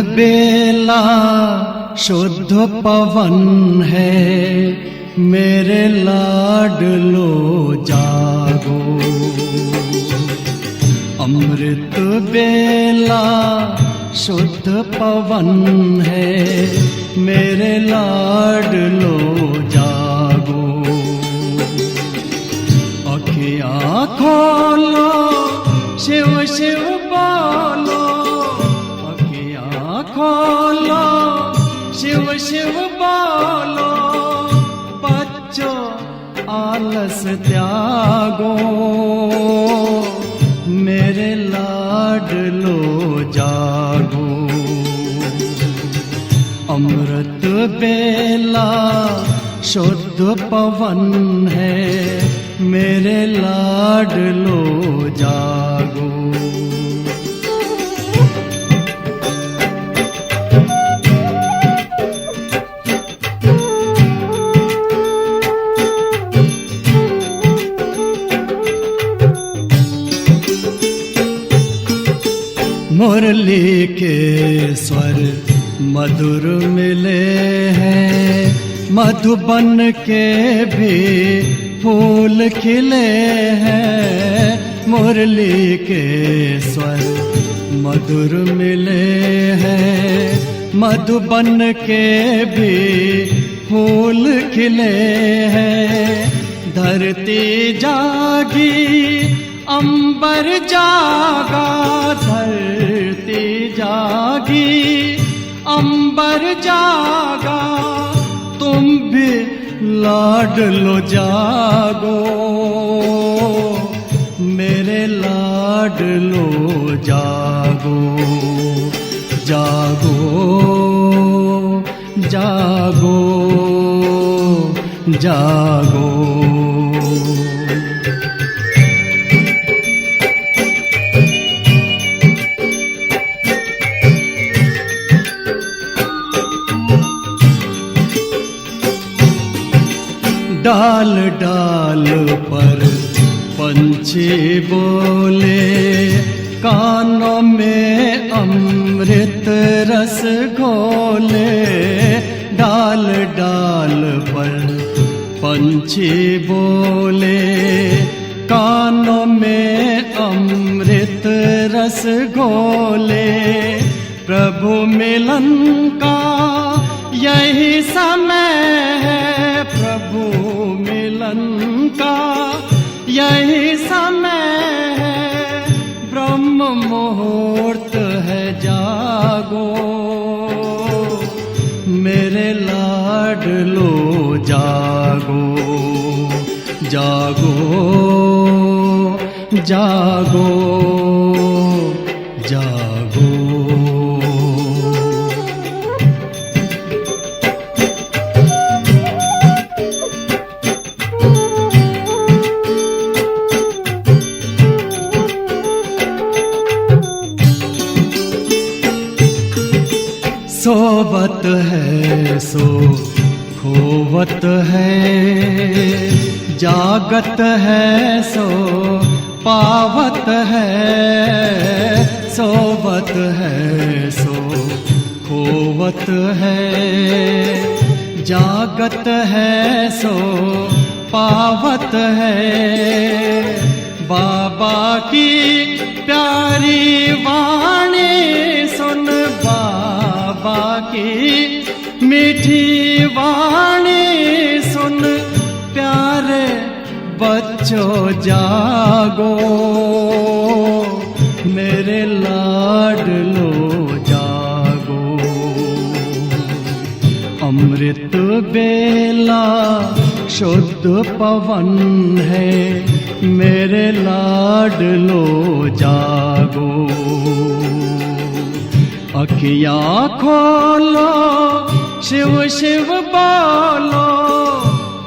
बेला शुद्ध पवन है, मेरे लाडलो जागो। अमृत बेला शुद्ध पवन है, मेरे लाडलो जागो। अखियाँ खोलो शिव शिव बोलो, अखियाँ खोलो शिव शिव बोलो। बच्चों आलस त्यागो, मेरे लाडलो जागो। अमृत बेला शुद्ध पवन है, मेरे लाडलो जागो। मुरली के स्वर मधुर मिले हैं, मधुबन के भी फूल खिले हैं। मुरली के स्वर मधुर मिले हैं, मधुबन के भी फूल खिले हैं। धरती जागी अंबर जागा, धरती जागी अंबर जागा। तुम भी लाडलो जागो, मेरे लाडलो जागो। जागो जागो जागो। डाल डाल पर पंछी बोले, कानों में अमृत रस घोले। डाल डाल पर पंछी बोले, कानों में अमृत रस घोले। प्रभु मिलन का यही समय है, प्रभु मिलन का यही समय है। ब्रह्म मुहूर्त है जागो, मेरे लाडलो जागो। जागो जागो जागो। सोवत है सो खोवत है, जागत है सो पावत है। सोवत है सो खोवत है, जागत है सो पावत है। बाबा की प्यारी वाणी सुन, बाबा की मीठी वाणी सुन। प्यारे बच्चों जागो, मेरे लाडलो जागो। अमृत बेला शुद्ध पवन है, मेरे लाडलो जागो। अखियाँ खोलो शिव शिव बोलो,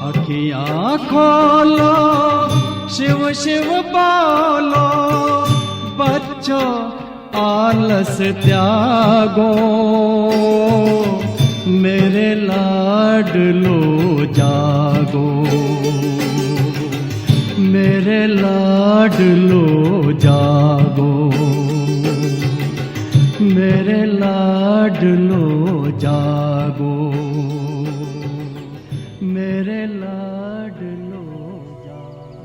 अखियाँ खोलो शिव शिव बोलो। बच्चों आलस त्यागो, मेरे लाडलो जागो। मेरे लाडलो जागो, मेरे लाडलो जागो, मेरे लाडलो जागो।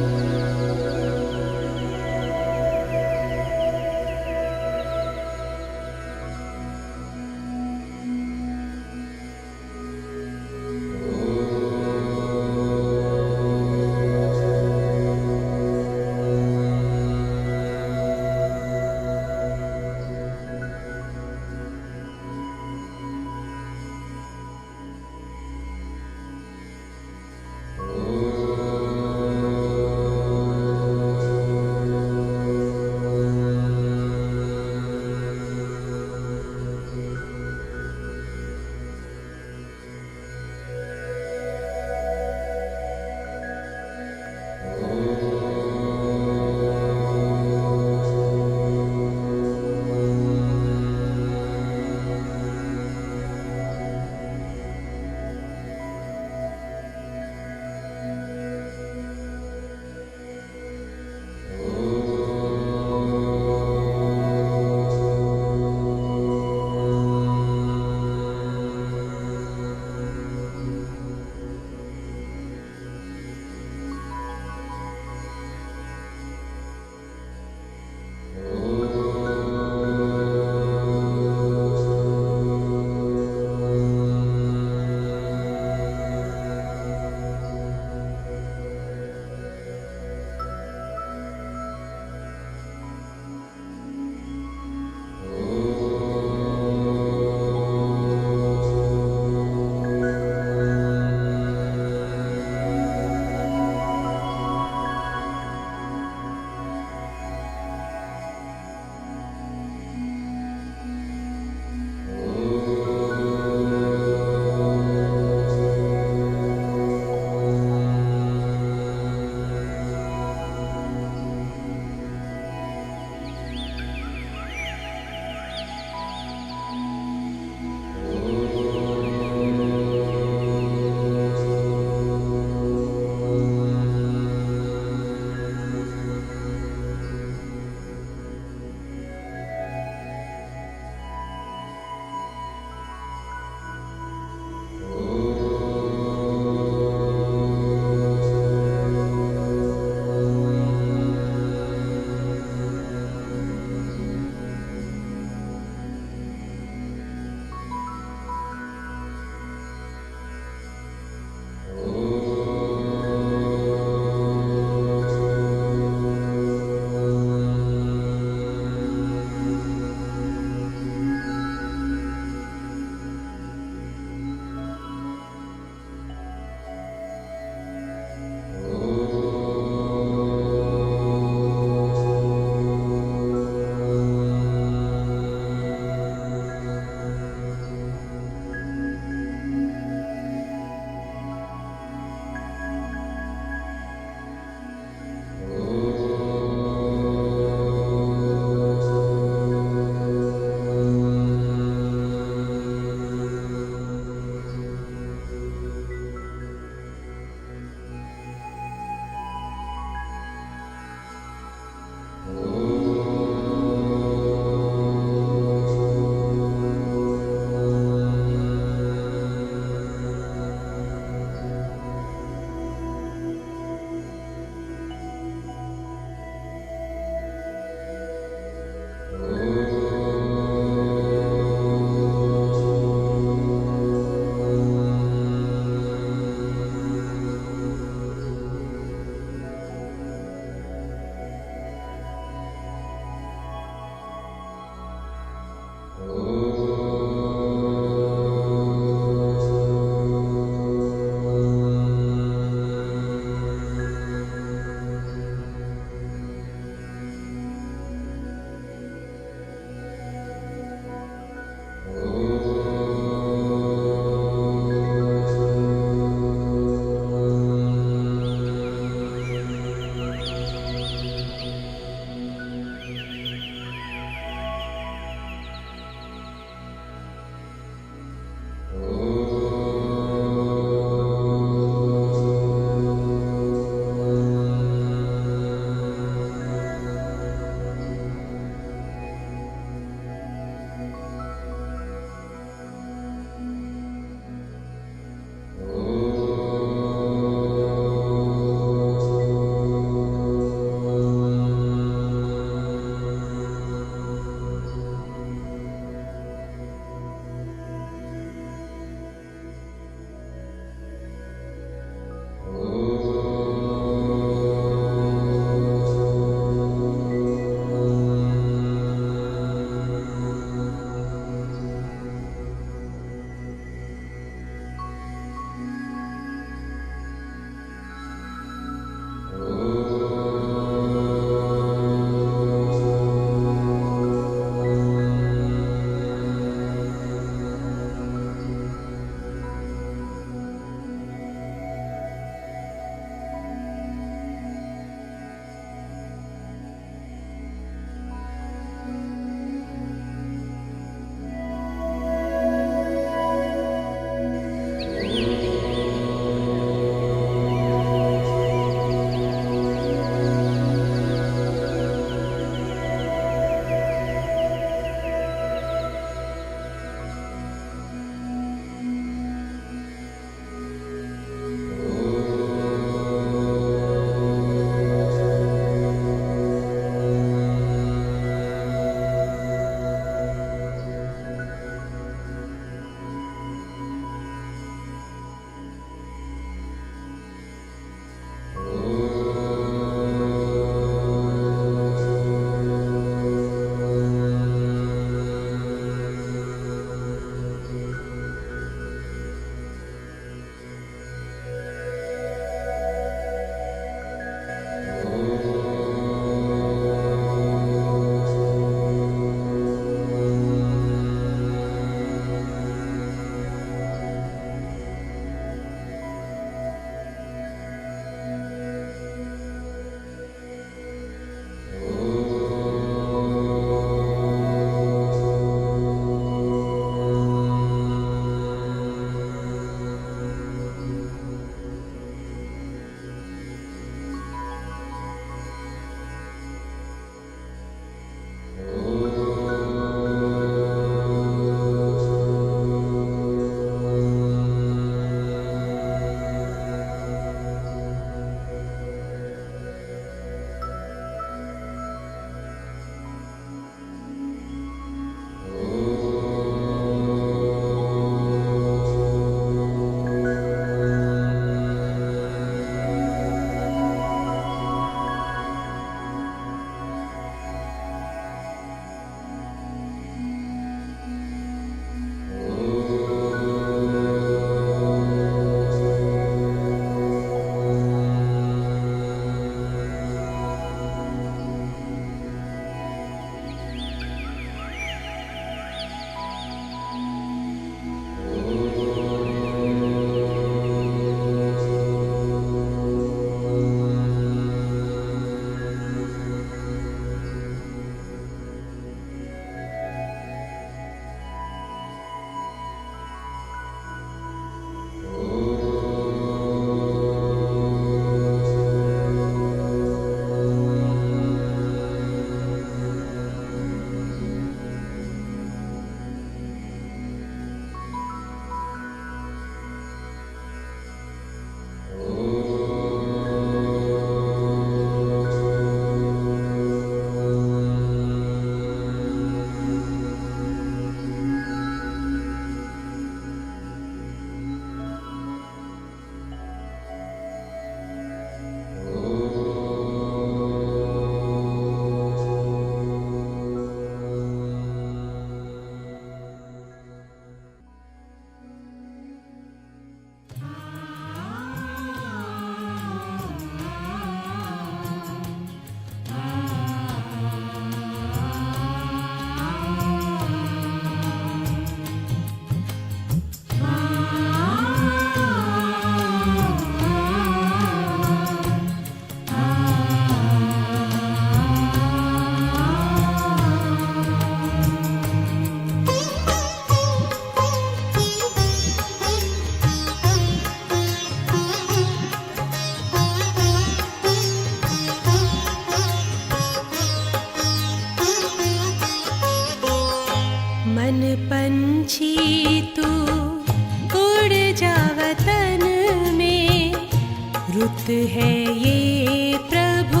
रुत है ये प्रभु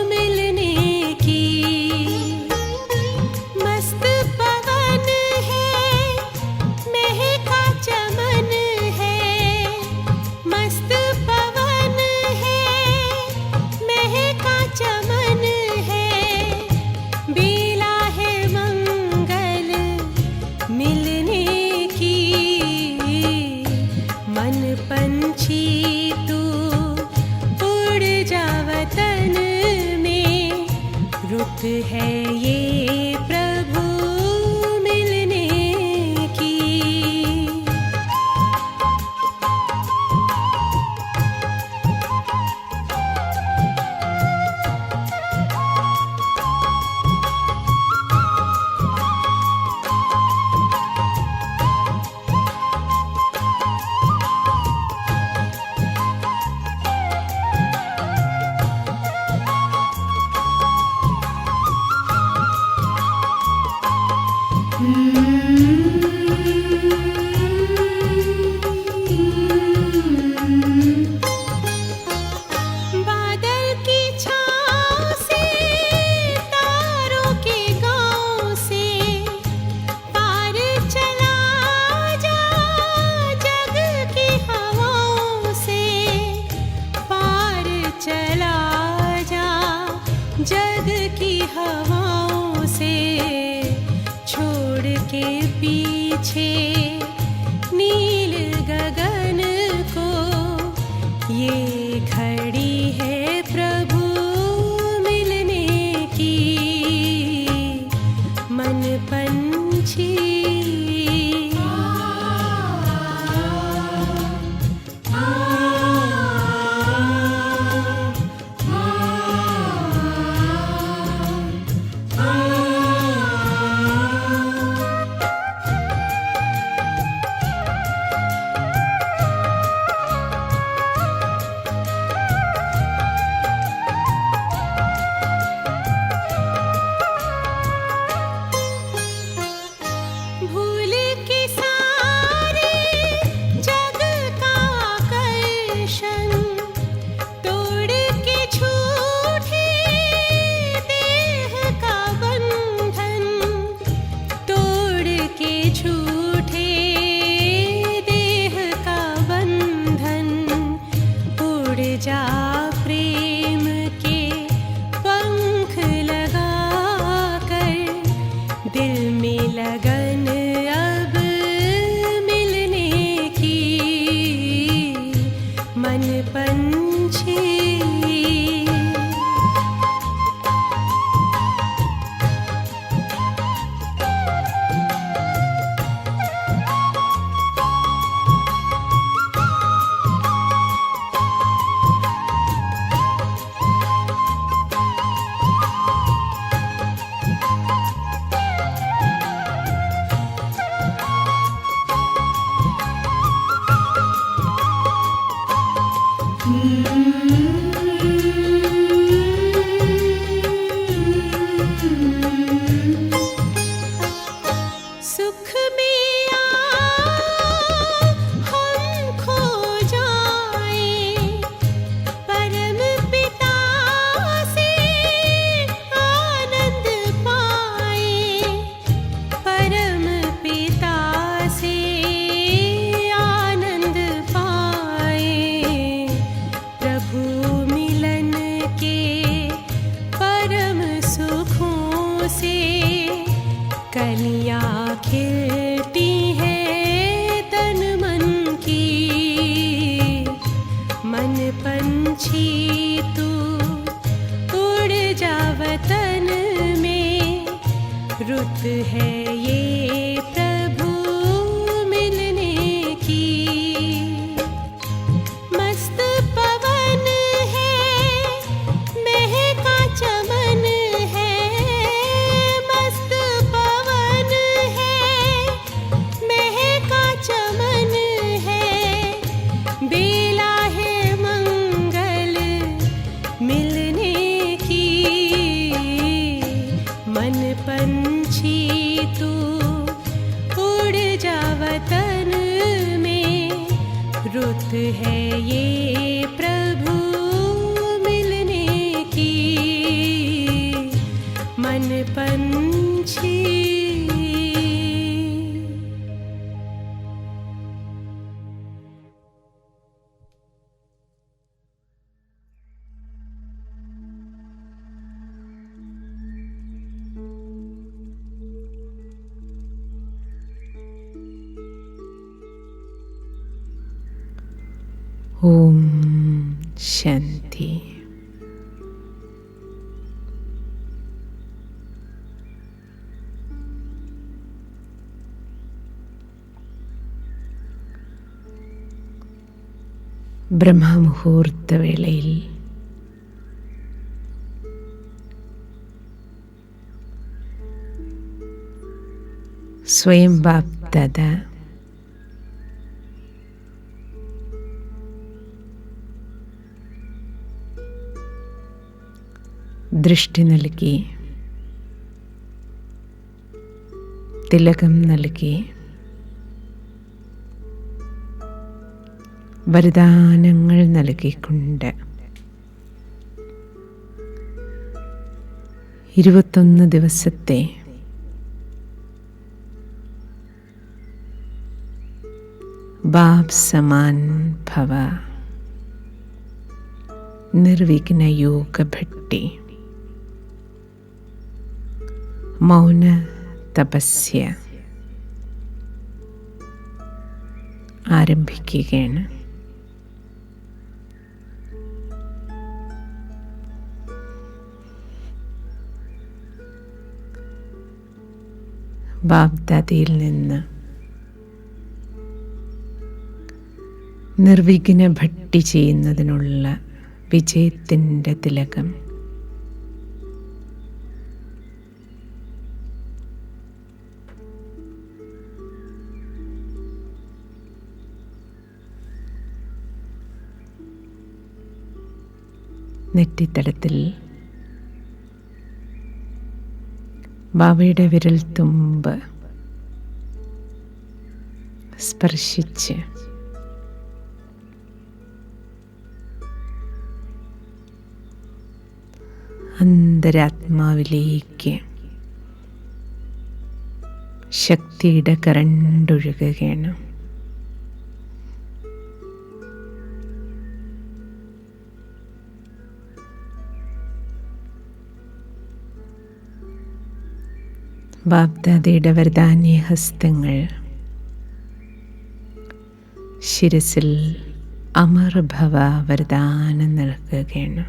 मिलने की। मस्त पवन है, महका चमन है। मस्त पवन है, महका चमन है। बेला है मंगल मिलने की। मन पंछी तू उड़ जा वतन में। रुत है ये प्रभु मिलने की। बादल की छाँव से, तारों के गाँव से, पार चला जा जग की हवाओं से। पार चला जा जग की हवाओं से। छोड़ के पीछे नील गगन को, ये घड़ी है प्रभु मिलने की। मन पंछी भूल के सारे जग का आकर्षण, तोड़ के झूठे देह का बंधन। तोड़ के झूठे देह का बंधन। उड़ जा प्रेम के पंख लगा कर। दिल में लगन अब मिलने की। मन पंछी सुख में हम खो जाए। परम पिता से आनंद पाए। परम पिता से आनंद पाए। प्रभु मिलन के परम सुखों से कलियां खिलती हैं तन मन की। मन पंछी तू उड़ जा वतन में। रुत है ये प्रभु मिलने की। मस्त पवन है, महका चमन है। मस्त पवन है, महका चमन है। बेला है मंगल मिलने की। मन पंछी तू ഓം ശാന്തി. ബ്രഹ്മമുഹൂർത്തവേളയിൽ സ്വയം ബാപ്ദാദ ദൃഷ്ടി നൽകി, തിലകം നൽകി, വരദാനങ്ങൾ നൽകിക്കൊണ്ട് 21 ദിവസത്തെ ബാബ് സമാൻ ഭവ നിർവിഘ്ന യോഗ ഭട്ടി മൗന തപസ്യ ആരംഭിക്കുകയാണ്. ബാബ്ദാദിയിൽ നിന്ന് നിർവിഘ്ന ഭട്ടി ചെയ്യുന്നതിനുള്ള വിജയത്തിൻ്റെ തിലകം നെറ്റിത്തടത്തിൽ ബാബയുടെ വിരൽ തുമ്പ് സ്പർശിച്ച് അന്തരാത്മാവിലേക്ക് ശക്തിയുടെ കരണ്ടൊഴുകുകയാണ്. ബാബ്ദാദയുടെ വരദാന്യ ഹസ്തങ്ങൾ ശിരസിൽ അമർഭവ വരദാനം നൽകുകയാണ്.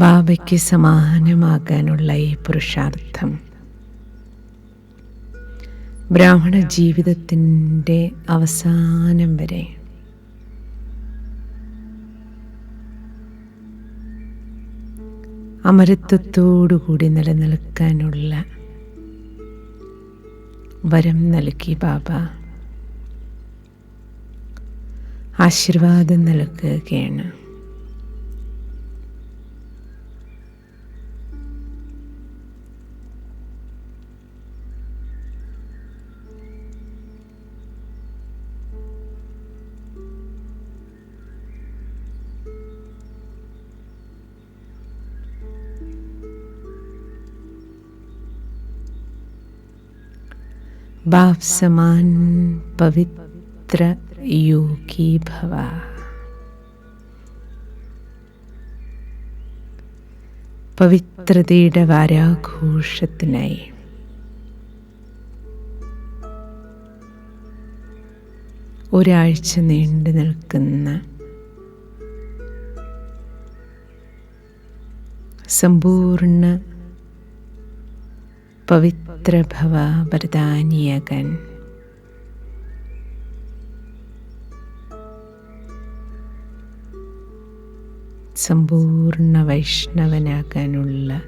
ബാബയ്ക്ക് സമാനമാകാനുള്ള ഈ പുരുഷാർത്ഥം ബ്രാഹ്മണ ജീവിതത്തിൻ്റെ അവസാനം വരെ അമരത്വത്തോടുകൂടി നിലനിൽക്കാനുള്ള വരം നൽകി ബാബ ആശീർവാദം നൽകുകയാണ്. बाप समान पवित्र योगी भव. പവിത്രതയുടെ വാരാഘോഷത്തിനായി ഒരാഴ്ച നീണ്ടു നിൽക്കുന്ന സമ്പൂർണ്ണ പവിത്രഭവ വരദാനിയാകാൻ സമ്പൂർണ്ണ വൈഷ്ണവനാകാനുള്ള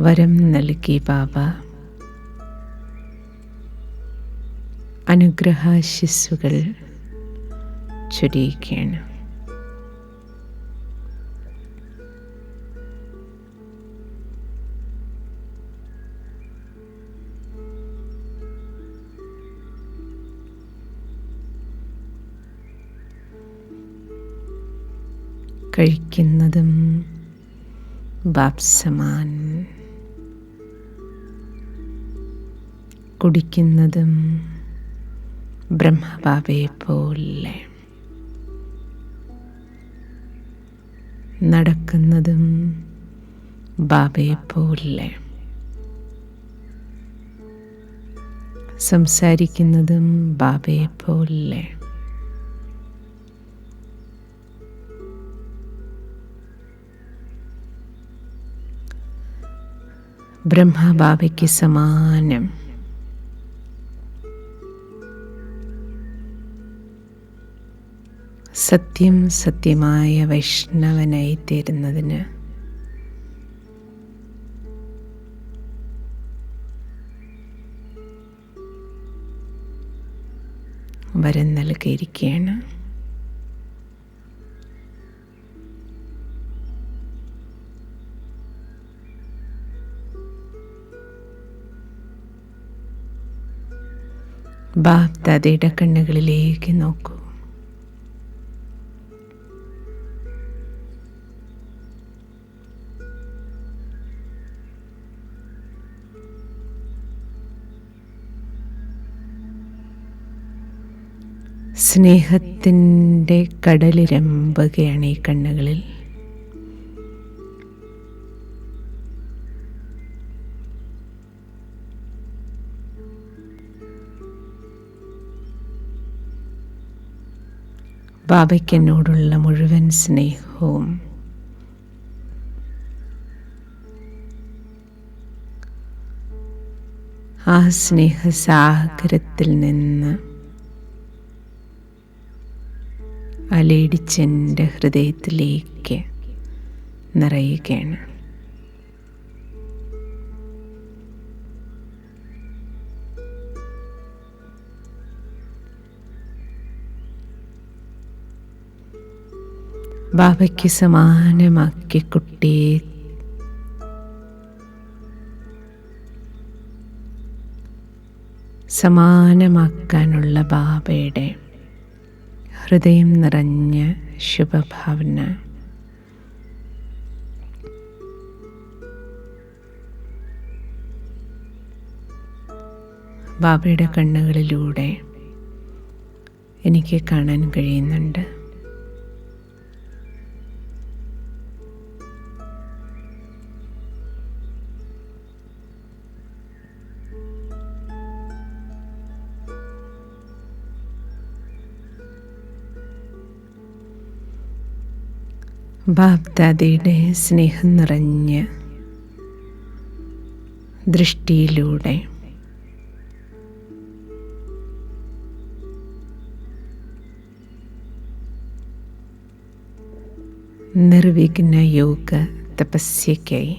വരം നൽകി ബാബ അനുഗ്രഹാശിസ്സുകൾ ചൊരിയുകയാണ്. കഴിക്കുന്നതും ബാപ് സമാൻ, കുടിക്കുന്നതും ബ്രഹ്മബാബയെ പോലെ. നടക്കുന്നതും ബാബയെപ്പോലെ, സംസാരിക്കുന്നതും ബാബയെപ്പോലെ, ബ്രഹ്മബാബയ്ക്ക് സമാനം. സത്യം സത്യമായ വൈഷ്ണവനായി തീരുന്നതിന് വരം നൽകിയിരിക്കുകയാണ്. ബാബ് ദാദയുടെ കണ്ണുകളിലേക്ക് നോക്കൂ. സ്നേഹത്തിൻ്റെ കടലിരമ്പുകയാണ് ഈ കണ്ണുകളിൽ. ബാബയ്ക്ക് എന്നോടുള്ള മുഴുവൻ സ്നേഹവും ആ സ്നേഹസാഗരത്തിൽ നിന്ന് അലയിടിച്ചെൻ്റെ ഹൃദയത്തിലേക്ക് നിറയുകയാണ്. ബാബയ്ക്ക് സമാനമാക്കി കുട്ടിയെ സമാനമാക്കാനുള്ള ബാബയുടെ ഹൃദയം നിറഞ്ഞ ശുഭഭാവന ബാബയുടെ കണ്ണുകളിലൂടെ എനിക്ക് കാണാൻ കഴിയുന്നുണ്ട്. ബാബ് ദാദയുടെ സ്നേഹം നിറഞ്ഞ ദൃഷ്ടിയിലൂടെ നിർവിഘ്ന യോഗ തപസ്യയ്ക്കായി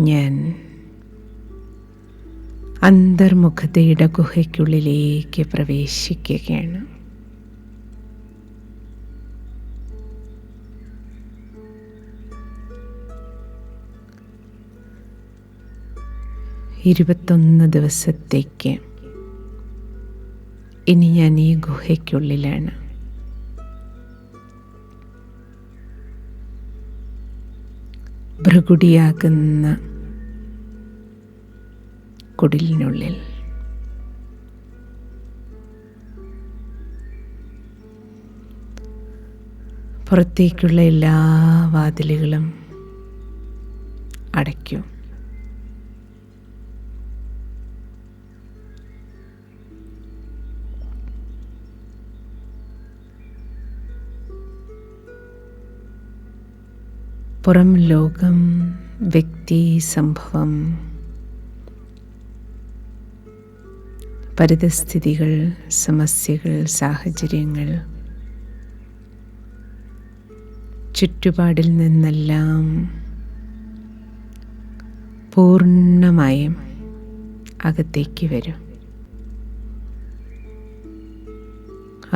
ഞാൻ അന്തർമുഖതയുടെ ഗുഹയ്ക്കുള്ളിലേക്ക് പ്രവേശിക്കുകയാണ്. ഇരുപത്തൊന്ന് ദിവസത്തേക്ക് ഇനി ഞാൻ ഈ ഗുഹയ്ക്കുള്ളിലാണ്. ഭൃഗുടിയാകുന്ന കുടിലിനുള്ളിൽ പുറത്തേക്കുള്ള എല്ലാ വാതിലുകളും അടയ്ക്കൂ. പുറം ലോകം, വ്യക്തി, സംഭവം, പരിതസ്ഥിതികൾ, സമസ്യകൾ, സാഹചര്യങ്ങൾ, ചുറ്റുപാടിൽ നിന്നെല്ലാം പൂർണ്ണമായും അകത്തേക്ക് വരും.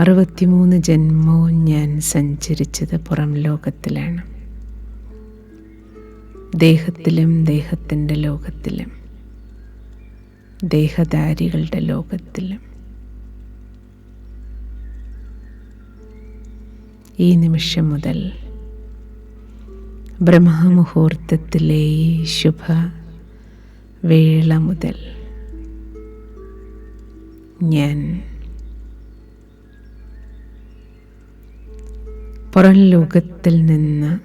63 ജന്മവും ഞാൻ സഞ്ചരിച്ചത് പുറം ലോകത്തിലാണ്. ദേഹത്തിലും ദേഹത്തിൻ്റെ ലോകത്തിലും ദേഹധാരികളുടെ ലോകത്തിലും ഈ നിമിഷം മുതൽ ബ്രഹ്മമുഹൂർത്തത്തിലെ ഈ ശുഭ വേള മുതൽ ഞാൻ പുറം ലോകത്തിൽ നിന്ന്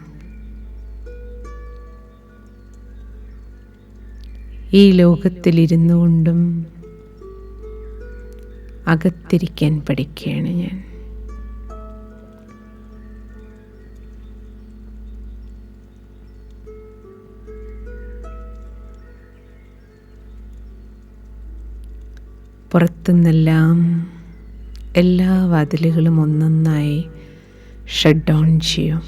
ഈ ലോകത്തിലിരുന്നു കൊണ്ടും അകത്തിരിക്കാൻ പഠിക്കുകയാണ് ഞാൻ. പുറത്തുനിന്നെല്ലാം എല്ലാ വാതിലുകളും ഒന്നൊന്നായി ഷട്ട് ഡൗൺ ചെയ്യും.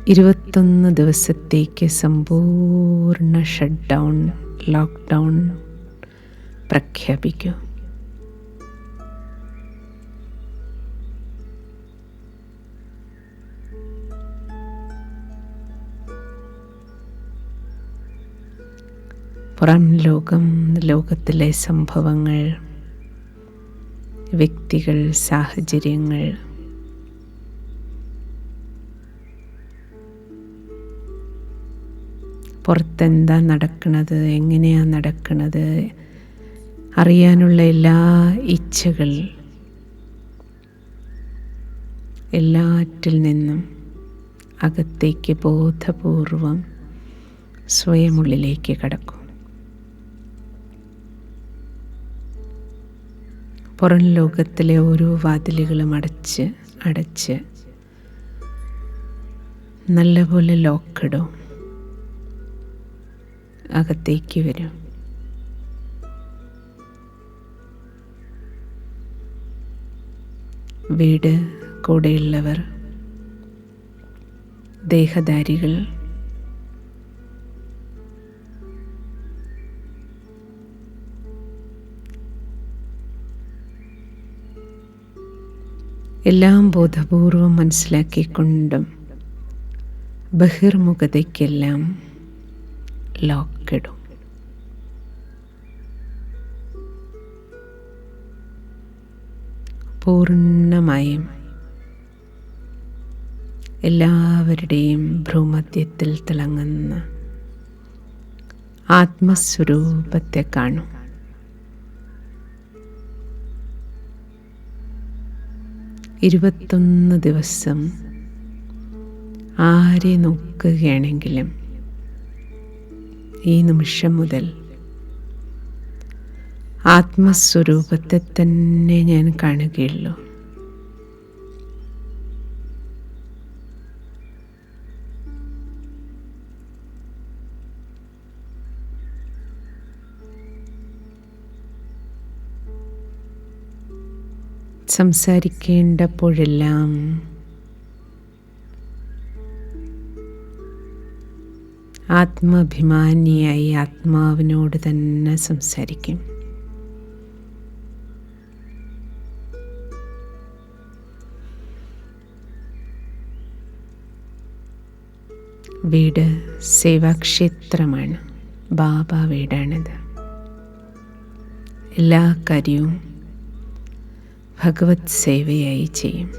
21 ദിവസത്തേക്ക് സമ്പൂർണ്ണ ഷട്ട് ഡൗൺ, ലോക്ക്ഡൗൺ പ്രഖ്യാപിക്കൂ. പുറം ലോകം, ലോകത്തിലെ സംഭവങ്ങൾ, വ്യക്തികൾ, സാഹചര്യങ്ങൾ പുറത്തെന്താ നടക്കുന്നത്, എങ്ങനെയാണ് നടക്കുന്നത് അറിയാനുള്ള എല്ലാ ഇച്ഛകൾ എല്ലാറ്റിൽ നിന്നും അകത്തേക്ക് ബോധപൂർവം സ്വയം ഉള്ളിലേക്ക് കടക്കും. പുറം ലോകത്തിലെ ഓരോ വാതിലുകളും അടച്ച് നല്ലപോലെ ലോക്കിടും. അകത്തേക്ക് വരും. വീട്, കൂടെയുള്ളവർ, ദേഹധാരികൾ, എല്ലാം ബോധപൂർവം മനസ്സിലാക്കിക്കൊണ്ടും ബഹിർമുഖതയ്ക്കെല്ലാം ലോക്കിടും. പൂർണ്ണമായും എല്ലാവരുടെയും ഭ്രൂമധ്യത്തിൽ തിളങ്ങുന്ന ആത്മസ്വരൂപത്തെ കാണും. ഇരുപത്തൊന്ന് ദിവസം ആരെ നോക്കുകയാണെങ്കിലും ഈ നിമിഷം മുതൽ ആത്മസ്വരൂപത്തെ തന്നെ ഞാൻ കാണുകയുള്ളൂ. സംസാരിക്കേണ്ടപ്പോഴെല്ലാം ആത്മാഭിമാനിയായി ആത്മാവിനോട് തന്നെ സംസാരിക്കും. വീട് സേവാക്ഷേത്രമാണ്. ബാബ വീടാണിത്. എല്ലാ കാര്യവും ഭഗവത് സേവയായി ചെയ്യും.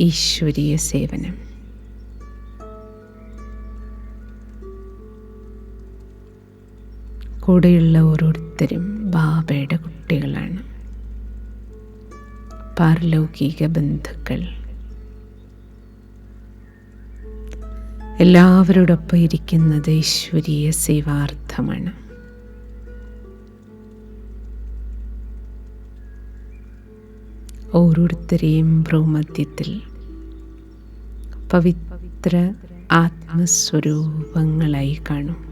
ഈശ്വരീയ സേവനം. കൂടെയുള്ള ഓരോരുത്തരും ബാബയുടെ കുട്ടികളാണ്. പാരലൗകിക ബന്ധുക്കൾ. എല്ലാവരോടൊപ്പം ഇരിക്കുന്നത് ഈശ്വരീയ സേവാർത്ഥമാണ്. ഓരോരുത്തരെയും ഭ്രൂമധ്യത്തിൽ പവിത്ര ആത്മസ്വരൂപങ്ങളായി കാണും.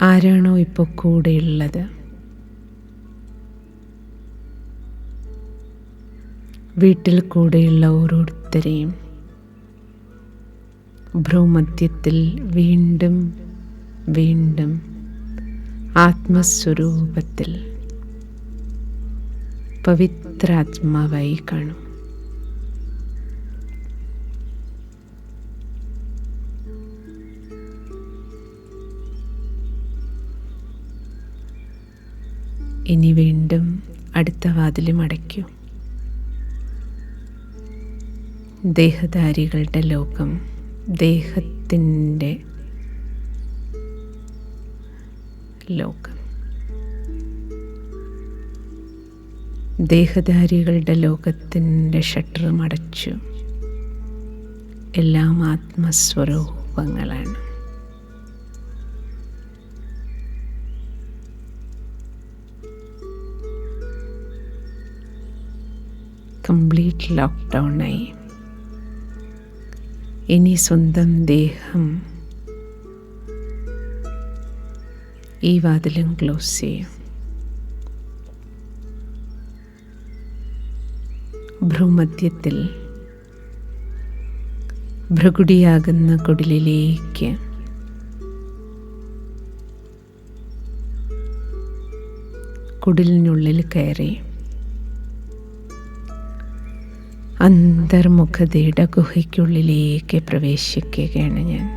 ആരാണോ ഇപ്പോൾ കൂടെയുള്ളത്, വീട്ടിൽ കൂടെയുള്ള ഓരോരുത്തരെയും ഭ്രൂമധ്യത്തിൽ വീണ്ടും വീണ്ടും ആത്മസ്വരൂപത്തിൽ പവിത്രാത്മാവായി കാണും. ഇനി വീണ്ടും അടുത്ത വാതിലും അടയ്ക്കൂ. ദേഹധാരികളുടെ ലോകം, ദേഹത്തിൻ്റെ ലോകം, ദേഹധാരികളുടെ ലോകത്തിൻ്റെ ഷട്ടറും അടച്ചു. എല്ലാം ആത്മസ്വരൂപങ്ങളാണ്. കംപ്ലീറ്റ് ലോക്ക്ഡൗണായി. ഇനി സ്വന്തം ദേഹം ഈ വാതിലും ക്ലോസ് ചെയ്യും. ഭ്രൂമധ്യത്തിൽ ഭ്രകുടിയാകുന്ന കുടിലിലേക്ക് കുടിലിനുള്ളിൽ കയറി അന്തർമുഖതയുടെ ഗുഹയ്ക്കുള്ളിലേക്ക് പ്രവേശിക്കുകയാണ് ഞാൻ.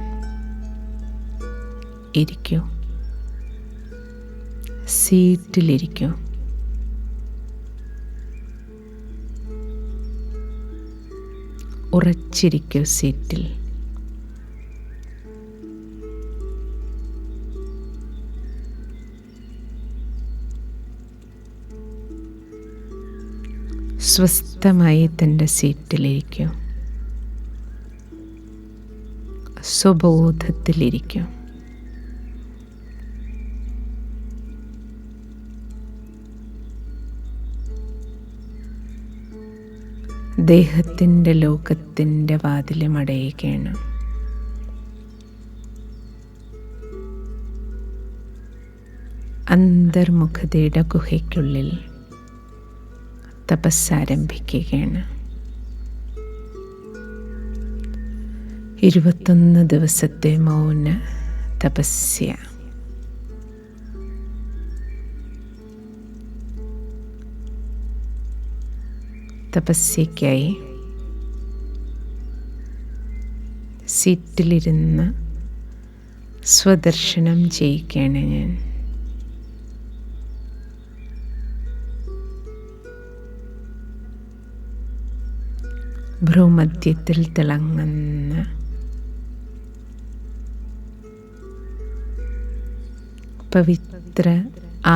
ഇരിക്കൂ, സീറ്റിലിരിക്കൂ. ഉറച്ചിരിക്കൂ സീറ്റിൽ. സ്വസ്ഥമായി തൻ്റെ സീറ്റിലിരിക്കൂ. സ്വബോധത്തിലിരിക്കൂ. ദേഹത്തിൻ്റെ ലോകത്തിൻ്റെ വാതിലും അടയുകയാണ്. അന്തർമുഖതയുടെ ഗുഹയ്ക്കുള്ളിൽ തപസ്സാരംഭിക്കുകയാണ്. 21 ദിവസത്തെ മൗന തപസ്യ. തപസ്യയ്ക്കായി സീറ്റിലിരുന്ന് സ്വദർശനം ചെയ്യിക്കുകയാണ് ഞാൻ. ഭ്രൂമധ്യത്തിൽ തിളങ്ങുന്ന പവിത്ര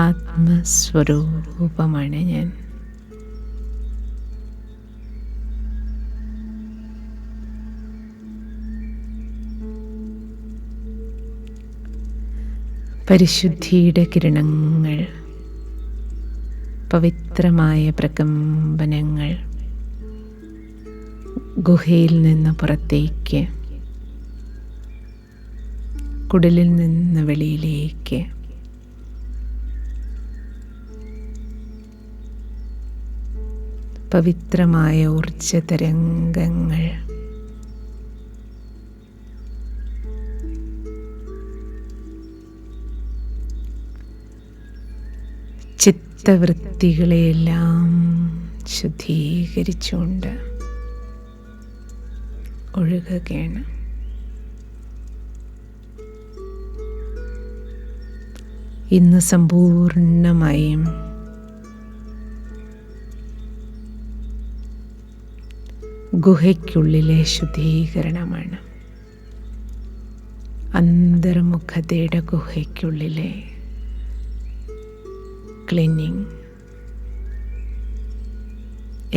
ആത്മസ്വരൂപമാണ് ഞാൻ. പരിശുദ്ധിയുടെ കിരണങ്ങൾ, പവിത്രമായ പ്രകമ്പനങ്ങൾ ഗുഹയിൽ നിന്ന് പുറത്തേക്ക്, കുടിലിൽ നിന്ന് വെളിയിലേക്ക്, പവിത്രമായ ഊർജ തരംഗങ്ങൾ ചിത്തവൃത്തികളെയെല്ലാം ശുദ്ധീകരിച്ചുകൊണ്ട് ഒഴുകുകയാണ്. ഇന്ന് സമ്പൂർണമായും ഗുഹയ്ക്കുള്ളിലെ ശുദ്ധീകരണമാണ്. അന്തർമുഖതയുടെ ഗുഹയ്ക്കുള്ളിലെ ക്ലീനിങ്.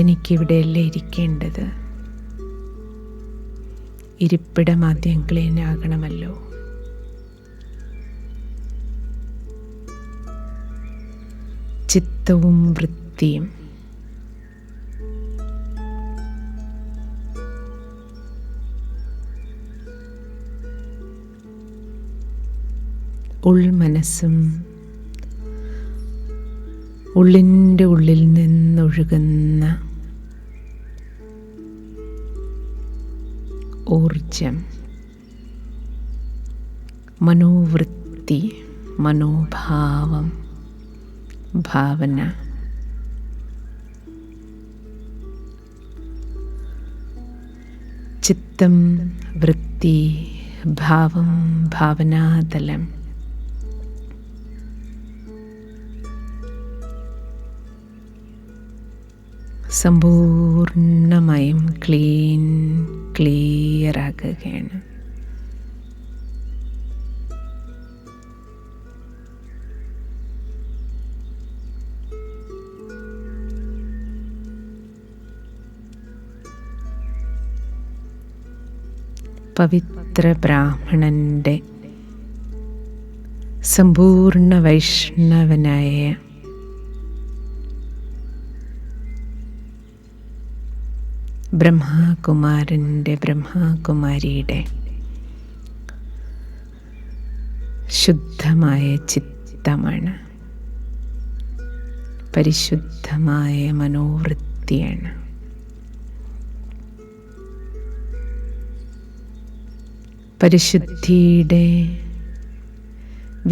എനിക്കിവിടെയല്ലേ ഇരിക്കേണ്ടത്? ഇരിപ്പിടം ആദ്യം ക്ലീൻ ആകണമല്ലോ. ചിത്തവും വൃത്തിയും ഉൾമനസ്സും ഉള്ളിൻ്റെ ഉള്ളിൽ നിന്നൊഴുകുന്ന ഊർജം, മനോവൃത്തി, മനോഭാവം, ഭാവന, ചിത്തം, വൃത്തി, ഭാവം, ഭാവനാതലം സമ്പൂർണമായും ക്ലിയർ ആക്കുകയാണ്. പവിത്ര ബ്രാഹ്മണൻ്റെ സമ്പൂർണ്ണ വൈഷ്ണവനായ ബ്രഹ്മകുമാരൻ്റെ ബ്രഹ്മകുമാരിയുടെ ശുദ്ധമായ ചിത്തമാണ്, പരിശുദ്ധമായ മനോവൃത്തിയാണ്. പരിശുദ്ധിയുടെ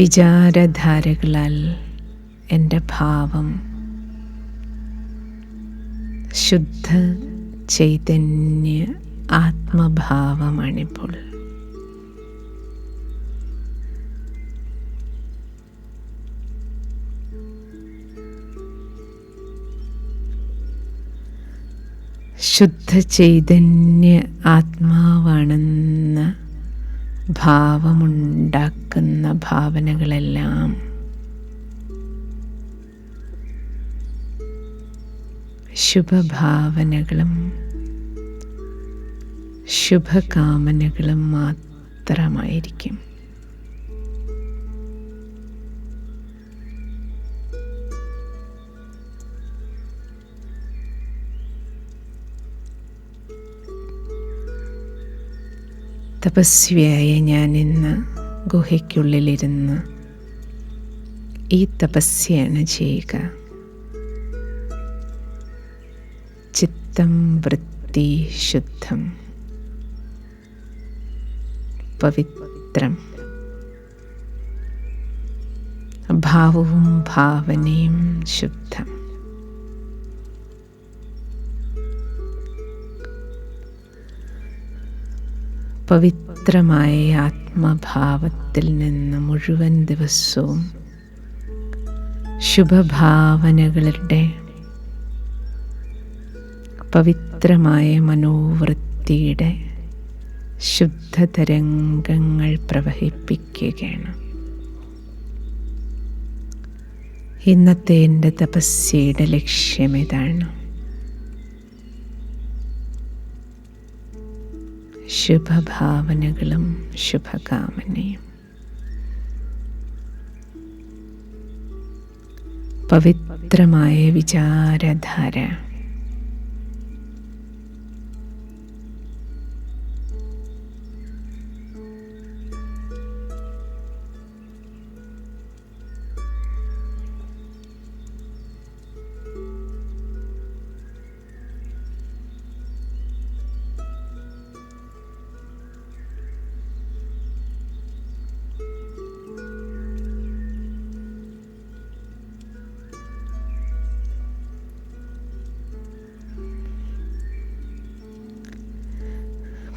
വിചാരധാരകളാൽ എൻ്റെ ഭാവം ശുദ്ധ ചൈതന്യ ആത്മഭാവമാണിപ്പോൾ. ശുദ്ധ ചൈതന്യ ആത്മാവാണെന്ന ഭാവമുണ്ടാക്കുന്ന ഭാവനകളെല്ലാം ശുഭഭാവനകളും ശുഭകാമനകളും മാത്രമായിരിക്കും. തപസ്വിയായ ഞാനിന്ന് ഗുഹയ്ക്കുള്ളിലിരുന്ന് ഈ തപസ്യാണ് ചെയ്യുക. ചിത്തം വൃത്തി ശുദ്ധം, പവിത്രം, ഭാവവും ഭാവനയും ശുദ്ധം. പവിത്രമായ ആത്മഭാവത്തിൽ നിന്ന് മുഴുവൻ ദിവസവും ശുഭഭാവനകളുടെ പവിത്രമായ മനോവൃത്തിയുടെ ശുദ്ധതരംഗങ്ങൾ പ്രവഹിപ്പിക്കുകയാണ്. ഇന്നത്തെ എൻ്റെ തപസ്യയുടെ ലക്ഷ്യമിതാണ്. ശുഭഭാവനകളും ശുഭകാമനയും പവിത്രമായ വിചാരധാര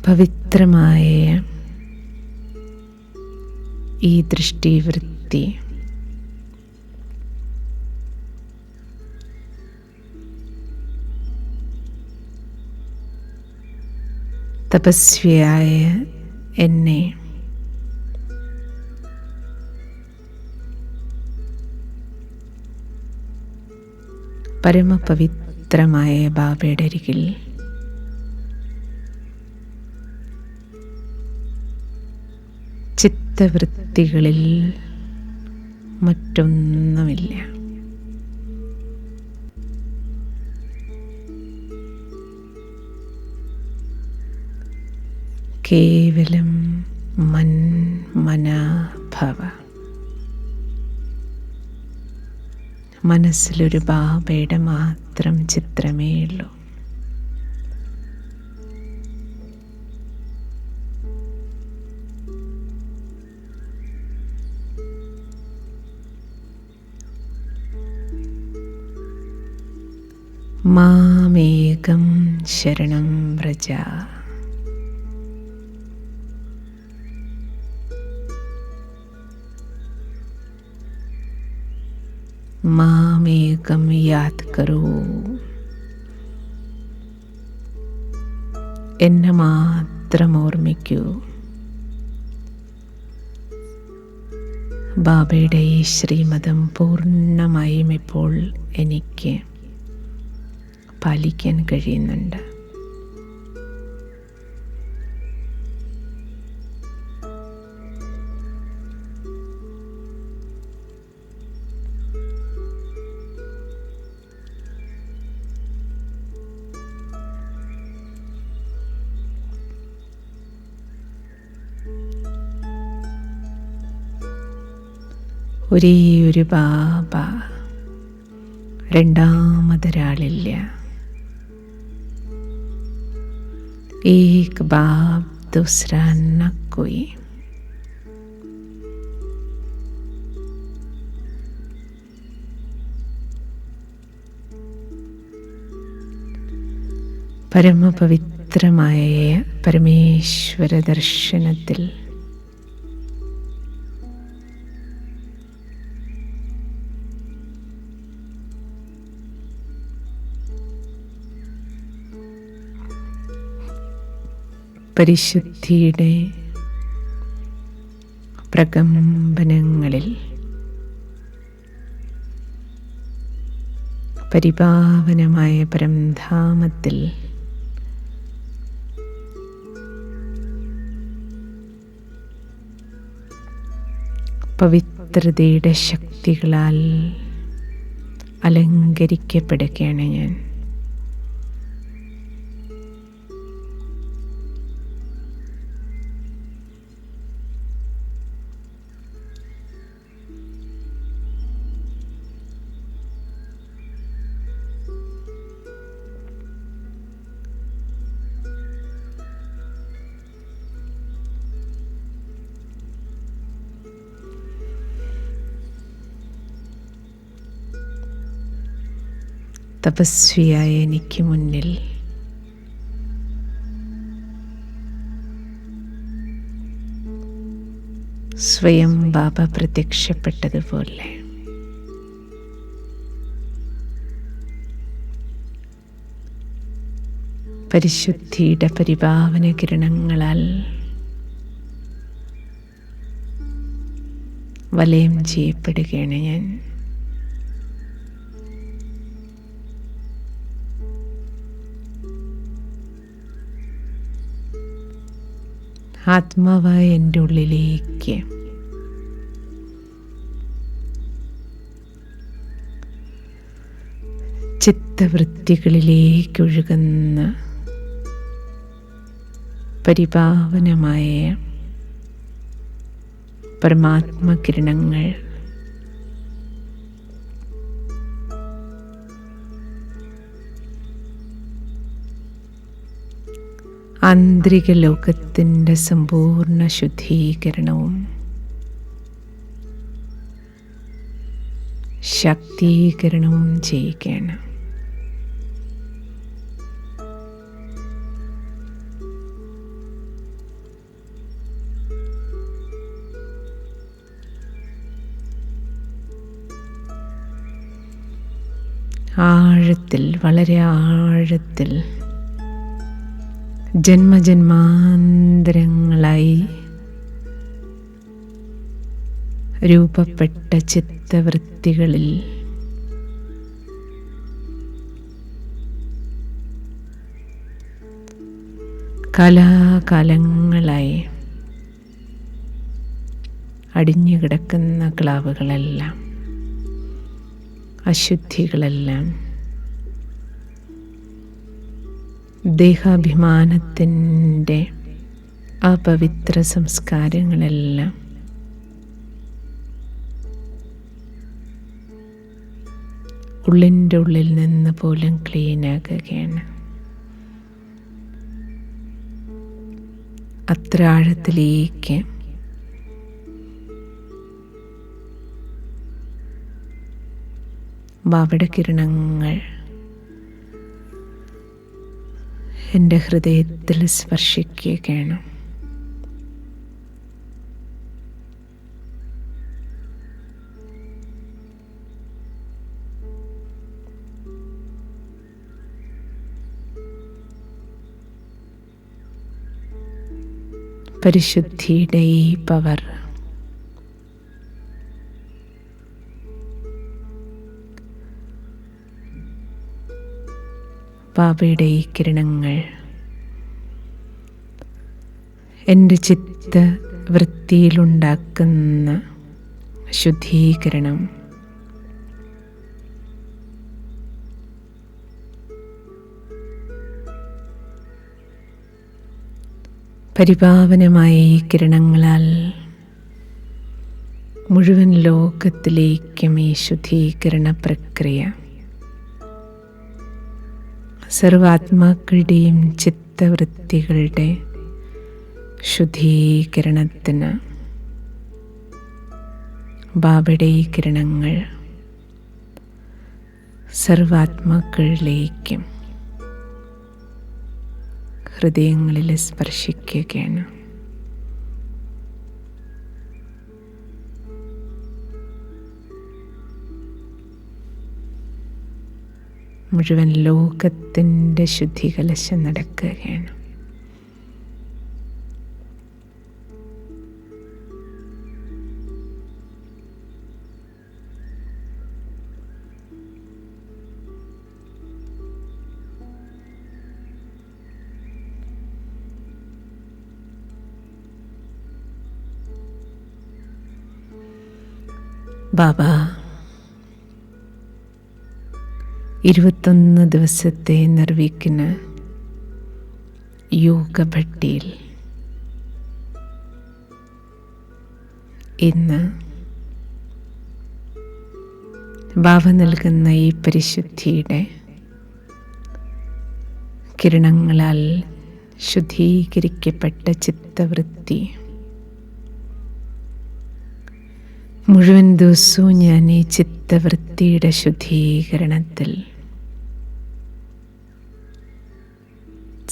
പവിത്രമായ ഈ ദൃഷ്ടിവൃത്തി തപസ്വിയായ എന്നെ പരമപവിത്രമായ ബാബയുടെ അരികിൽ ചിത്തവൃത്തികളിൽ മറ്റൊന്നുമില്ല. കേവലം മനാഭവ. മനസ്സിലൊരു ബാബയുടെ മാത്രം ചിത്രമേ ഉള്ളൂ. മാമേകം ശരണം വ്രജ. മാമേകം യാദ് കരോ. എന്നെ മാത്രം ഓർമ്മിക്കൂ. ബാബയുടെ ഈ ശ്രീമതം പൂർണ്ണമായും ഇപ്പോൾ എനിക്ക് പാലിക്കാൻ കഴിയുന്നുണ്ട്. ഒരേ ഒരു ബാബ, രണ്ടാമതൊരാളില്ല. ഏക് ബാബ് ദൂസരാ ന കോയി. പരമപവിത്രമായ പരമേശ്വര ദർശനത്തിൽ പരിശുദ്ധിയുടെ പ്രകമ്പനങ്ങളിൽ പരിപാവനമായ പരംധാമത്തിൽ പവിത്രതയുടെ ശക്തികളാൽ അലങ്കരിക്കപ്പെടുകയാണ് ഞാൻ. തപസ്വിയായ എനിക്ക് മുന്നിൽ സ്വയം ബാബ പ്രത്യക്ഷപ്പെട്ടതുപോലെ പരിശുദ്ധിയുടെ പരിപാവന കിരണങ്ങളാൽ വലയം ചെയ്യപ്പെടുകയാണ് ഞാൻ. ആത്മാവായ എൻ്റെ ഉള്ളിലേക്ക് ചിത്തവൃത്തികളിലേക്കൊഴുകുന്ന പരിപാവനമായ പരമാത്മകിരണങ്ങൾ ആന്തരിക ലോകത്തിൻ്റെ സമ്പൂർണ്ണ ശുദ്ധീകരണവും ശാക്തീകരണവും ചെയ്യുകയാണ്. ആഴത്തിൽ, വളരെ ആഴത്തിൽ ജന്മജന്മാന്തരങ്ങളായി രൂപപ്പെട്ട ചിത്തവൃത്തികളിൽ കാലാകാലങ്ങളായി അടിഞ്ഞുകിടക്കുന്ന ക്ലാവുകളെല്ലാം, അശുദ്ധികളെല്ലാം, ദേഹാഭിമാനത്തിൻ്റെ അപവിത്ര സംസ്കാരങ്ങളെല്ലാം ഉള്ളിൻ്റെ ഉള്ളിൽ നിന്ന് പോലും ക്ലീനാക്കുകയാണ്. അത്ര ആഴത്തിലേക്ക് ബാബയുടെ കിരണങ്ങൾ എൻ്റെ ഹൃദയത്തിൽ സ്പർശിക്കുകയാണ്. പരിശുദ്ധിയുടെ ഈ പവർ ബാബയുടെ ഈ കിരണങ്ങൾ എൻ്റെ ചിത്തവൃത്തിയിലുണ്ടാക്കുന്ന ശുദ്ധീകരണം പരിപാവനമായ ഈ കിരണങ്ങളാൽ മുഴുവൻ ലോകത്തിലേക്കും ഈ ശുദ്ധീകരണ പ്രക്രിയ സർവാത്മാക്കളുടെയും ചിത്തവൃത്തികളുടെ ശുദ്ധീകരണത്തിന് ബാബയുടെ ഈ കിരണങ്ങൾ സർവാത്മാക്കളിലേക്കും ഹൃദയങ്ങളിൽ സ്പർശിക്കുകയാണ്. മുഴുവൻ ലോകത്തിൻ്റെ ശുദ്ധികലശം നടക്കുകയാണ്. ബാബ 21 ദിവസത്തെ നിർവീക്കിന് യോഗഭട്ടിയിൽ ഇന്ന് ബാബ നൽകുന്ന ഈ പരിശുദ്ധിയുടെ കിരണങ്ങളാൽ ശുദ്ധീകരിക്കപ്പെട്ട ചിത്തവൃത്തി മുഴുവൻ ദിവസവും ഞാൻ ഈ ചിത്തവൃത്തിയുടെ ശുദ്ധീകരണത്തിൽ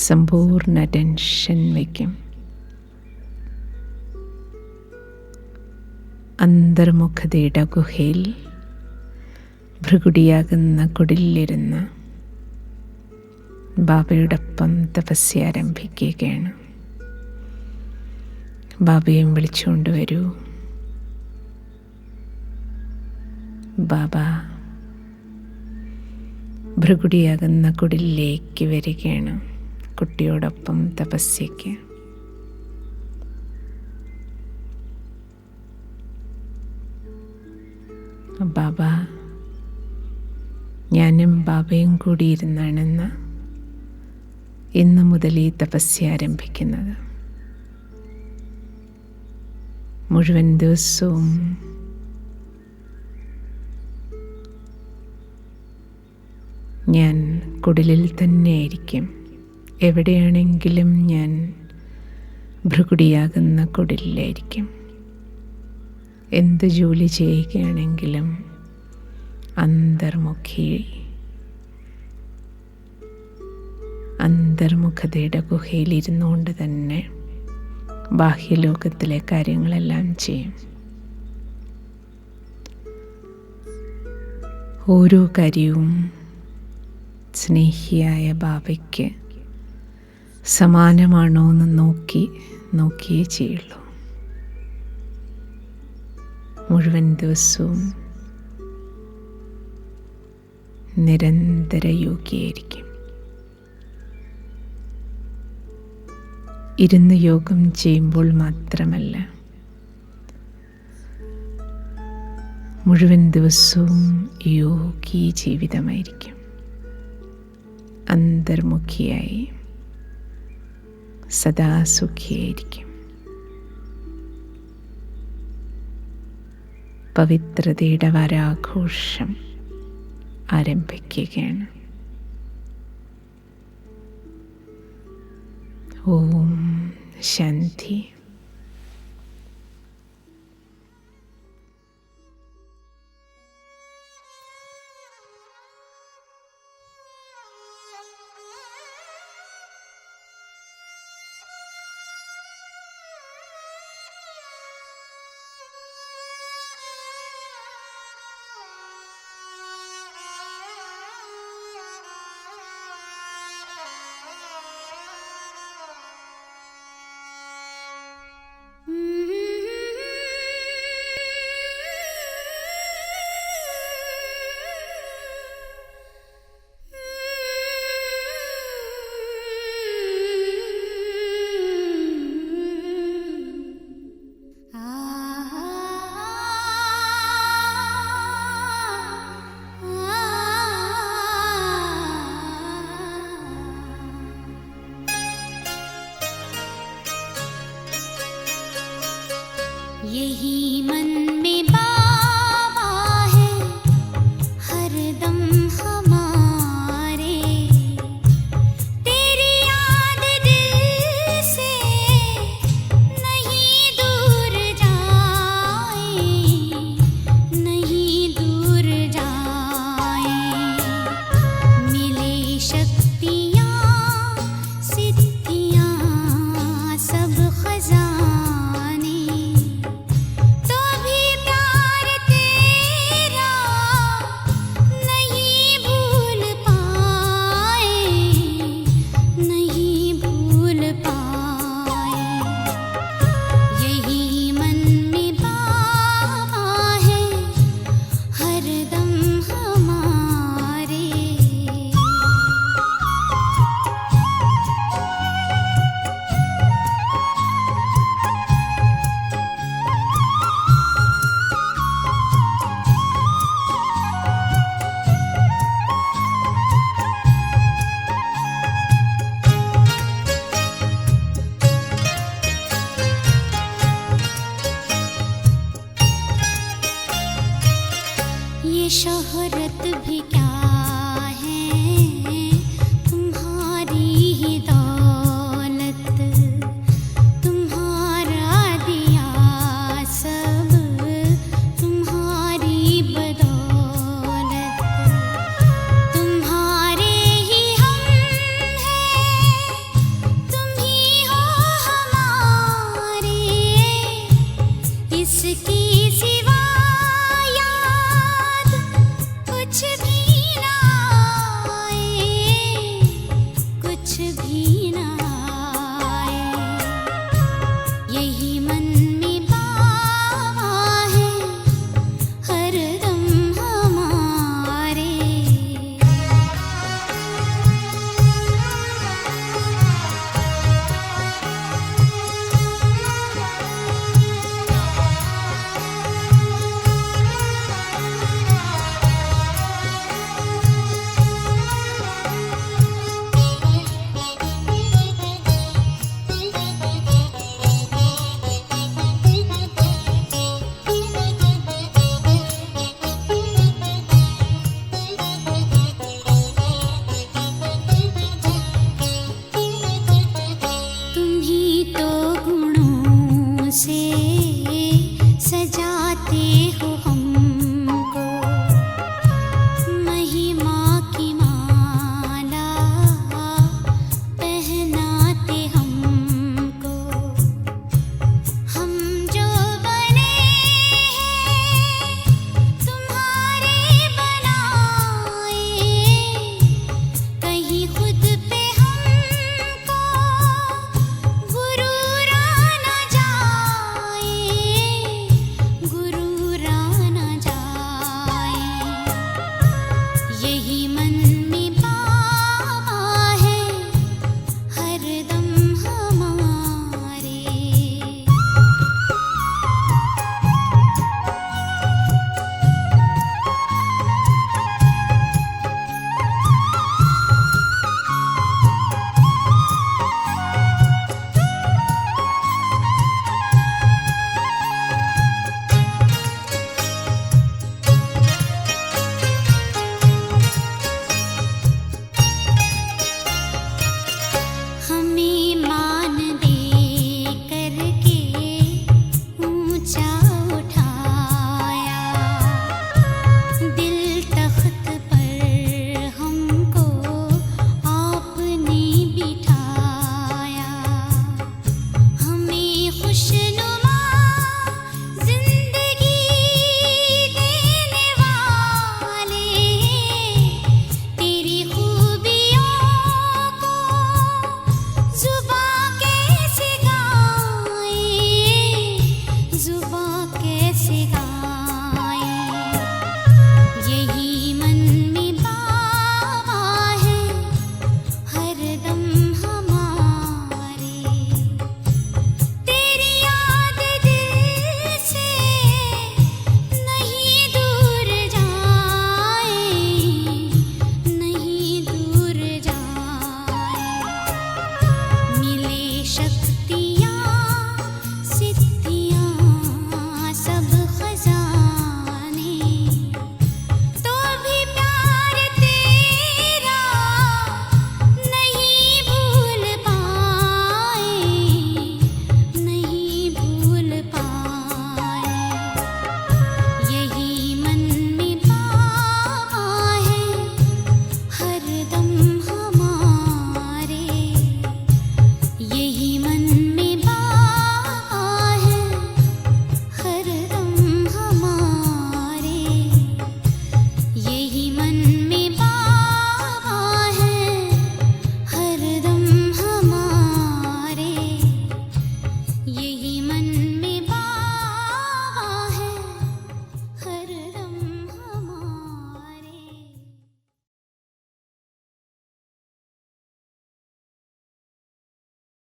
സമ്പൂർണ്ണ ടെൻഷൻ വയ്ക്കും. അന്തർമുഖതയുടെ ഗുഹയിൽ ഭൃഗുടിയാകുന്ന കുടിലിരുന്ന് ബാബയോടൊപ്പം തപസ്യ ആരംഭിക്കുകയാണ്. ബാബയും വിളിച്ചുകൊണ്ട് വരൂ. ബാബ ഭൃഗുടിയാകുന്ന കുടിലേക്ക് വരികയാണ് കുട്ടിയോടൊപ്പം തപസ്യയ്ക്ക്. ബാബ ഞാനും ബാബയും കൂടിയിരുന്നാണെന്ന് ഇന്ന് മുതൽ ഈ തപസ്യ ആരംഭിക്കുന്നത്. മുഴുവൻ ദിവസവും ഞാൻ കുടിലിൽ തന്നെയായിരിക്കും. എവിടെയാണെങ്കിലും ഞാൻ ഭൃഗുടിയാകുന്ന കുടിലായിരിക്കും. എന്ത് ജോലി ചെയ്യുകയാണെങ്കിലും അന്തർമുഖതയുടെ ഗുഹയിൽ ഇരുന്നുകൊണ്ട് തന്നെ ബാഹ്യലോകത്തിലെ കാര്യങ്ങളെല്ലാം ചെയ്യും. ഓരോ കാര്യവും സ്നേഹിയായ ബാബയ്ക്ക് സമാനമാണോ എന്ന് നോക്കിയേ ചെയ്യുള്ളൂ. മുഴുവൻ ദിവസവും നിരന്തര യോഗിയായിരിക്കും. ഇരുന്ന് യോഗം ചെയ്യുമ്പോൾ മാത്രമല്ല, മുഴുവൻ ദിവസവും യോഗി ജീവിതമായിരിക്കും. അന്തർമുഖിയായി സദാ സുഖിയായിരിക്കും. പവിത്രതയുടെ വാരാഘോഷം ആരംഭിക്കുകയാണ്. ഓം ശാന്തി. हरदम हमारे। ये शोहरत भी क्या